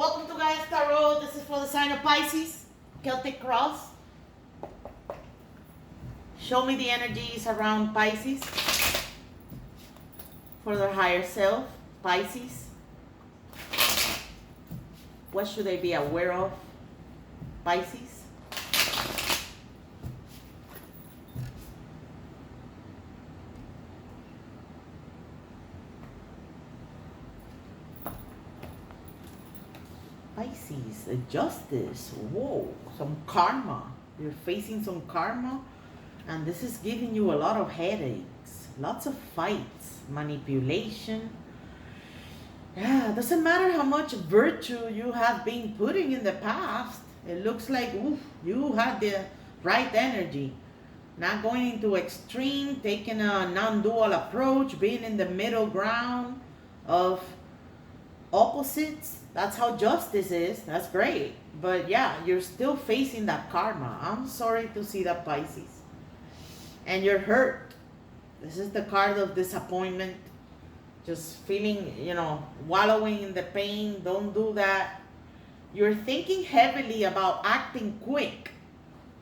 Welcome to Guys Tarot. This is for the sign of Pisces, Celtic Cross. Show me the energies around Pisces for their higher self, Pisces. What should they be aware of, Pisces? Pisces, a justice. Whoa, some karma. You're facing some karma, and this is giving you a lot of headaches, lots of fights, manipulation. Yeah, doesn't matter how much virtue you have been putting in the past. It looks like you had the right energy. Not going into extreme, taking a non-dual approach, being in the middle ground of opposites. That's how justice is. That's great. But yeah, you're still facing that karma. I'm sorry to see that, Pisces. And you're hurt. This is the card of disappointment. Just feeling, wallowing in the pain. Don't do that. You're thinking heavily about acting quick.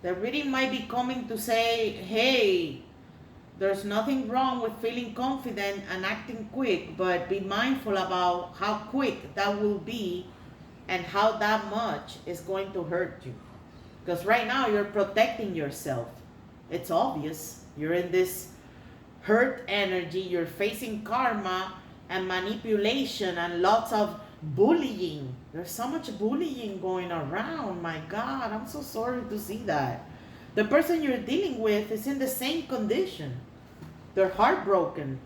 The reading might be coming to say, hey, there's nothing wrong with feeling confident and acting quick, but be mindful about how quick that will be and how that much is going to hurt you. Because right now you're protecting yourself. It's obvious. You're in this hurt energy. You're facing karma and manipulation and lots of bullying. There's so much bullying going around. My God, I'm so sorry to see that. The person you're dealing with is in the same condition. They're heartbroken.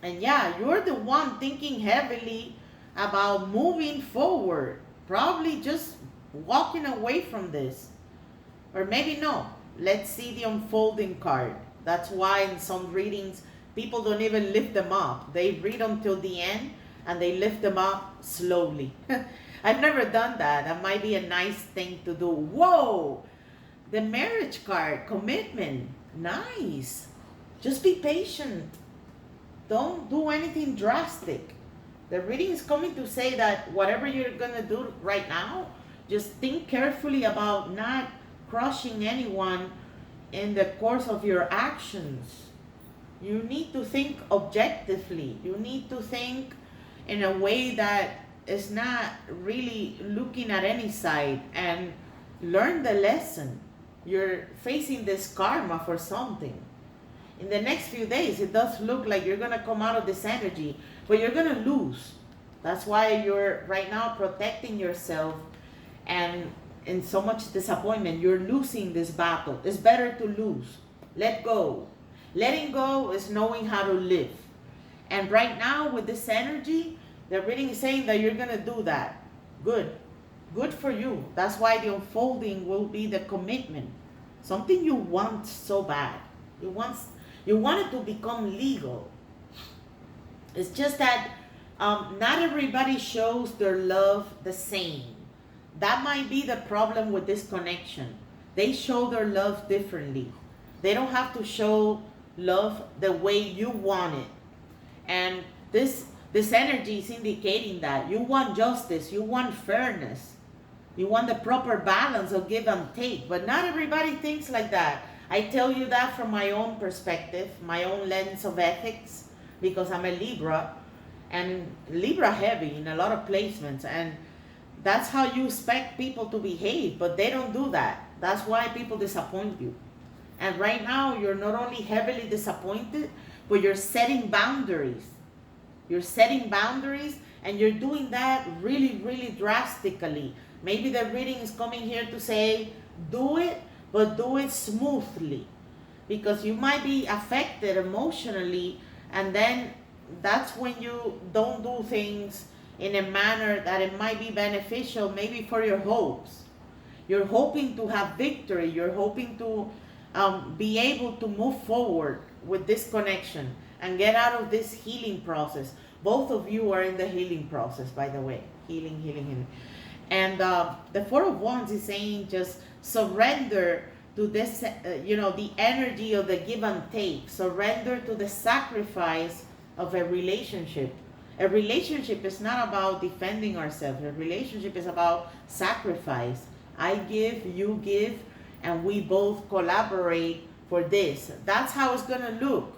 And yeah, you're the one thinking heavily about moving forward. Probably just walking away from this. Or maybe no. Let's see the unfolding card. That's why in some readings, people don't even lift them up. They read until the end and they lift them up slowly. I've never done that. That might be a nice thing to do. Whoa! The marriage card, commitment. Nice. Just be patient. Don't do anything drastic. The reading is coming to say that whatever you're going to do right now, just think carefully about not crushing anyone in the course of your actions. You need to think objectively. You need to think in a way that is not really looking at any side, and learn the lesson. You're facing this karma for something. In the next few days, it does look like you're going to come out of this energy, but you're going to lose. That's why you're right now protecting yourself, and in so much disappointment, you're losing this battle. It's better to lose. Let go. Letting go is knowing how to live. And right now, with this energy, the reading is saying that you're going to do that. Good. Good for you. That's why the unfolding will be the commitment. Something you want so bad. You want it to become legal. It's just that not everybody shows their love the same. That might be the problem with this connection. They show their love differently. They don't have to show love the way you want it. And this energy is indicating that you want justice, you want fairness, you want the proper balance of give and take. But not everybody thinks like that. I tell you that from my own perspective, my own lens of ethics, because I'm a Libra, and Libra heavy in a lot of placements, and that's how you expect people to behave, but they don't do that. That's why people disappoint you. And right now, you're not only heavily disappointed, but you're setting boundaries. You're setting boundaries, and you're doing that really, really drastically. Maybe the reading is coming here to say, do it, but do it smoothly. Because you might be affected emotionally, and then that's when you don't do things in a manner that it might be beneficial, maybe for your hopes. You're hoping to have victory. You're hoping to be able to move forward with this connection and get out of this healing process. Both of you are in the healing process, by the way. Healing. And the Four of Wands is saying just surrender to this, the energy of the give and take. Surrender to the sacrifice of a relationship. A relationship is not about defending ourselves. A relationship is about sacrifice. I give, you give, and we both collaborate for this. That's how it's going to look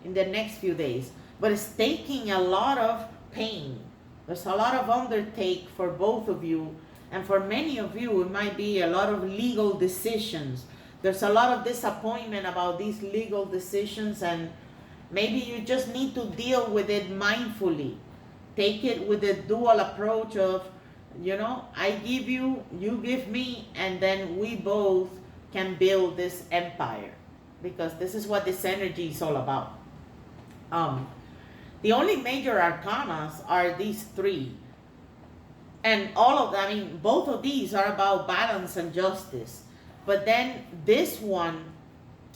in the next few days. But it's taking a lot of pain. There's a lot of undertake for both of you. And for many of you, it might be a lot of legal decisions. There's a lot of disappointment about these legal decisions, and maybe you just need to deal with it mindfully. Take it with a dual approach of, I give you, you give me, and then we both can build this empire. Because this is what this energy is all about. The only major arcanas are these three. And all of them, both of these are about balance and justice. But then this one,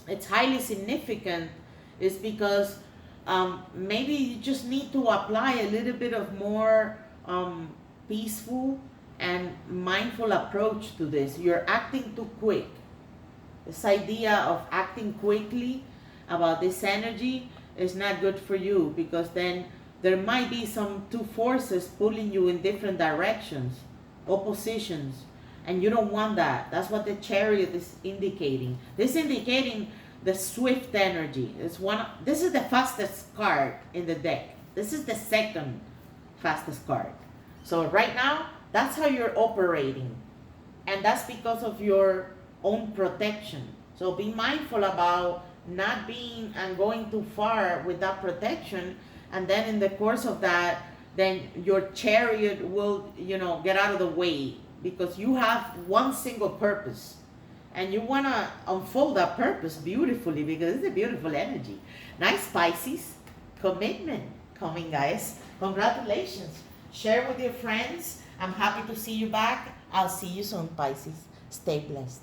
it's highly significant, is because maybe you just need to apply a little bit of more peaceful and mindful approach to this. You're acting too quick. This idea of acting quickly about this energy is not good for you, because then there might be some two forces pulling you in different directions, oppositions, and you don't want that. That's what the Chariot is indicating. This is indicating the swift energy. This is the fastest card in the deck. This is the second fastest card. So right now, that's how you're operating. And that's because of your own protection. So be mindful about not being and going too far with that protection, and then in the course of that, then your Chariot will, get out of the way, because you have one single purpose, and you want to unfold that purpose beautifully, because it's a beautiful energy. Nice, Pisces. Commitment coming, guys. Congratulations. Share with your friends. I'm happy to see you back. I'll see you soon, Pisces. Stay blessed.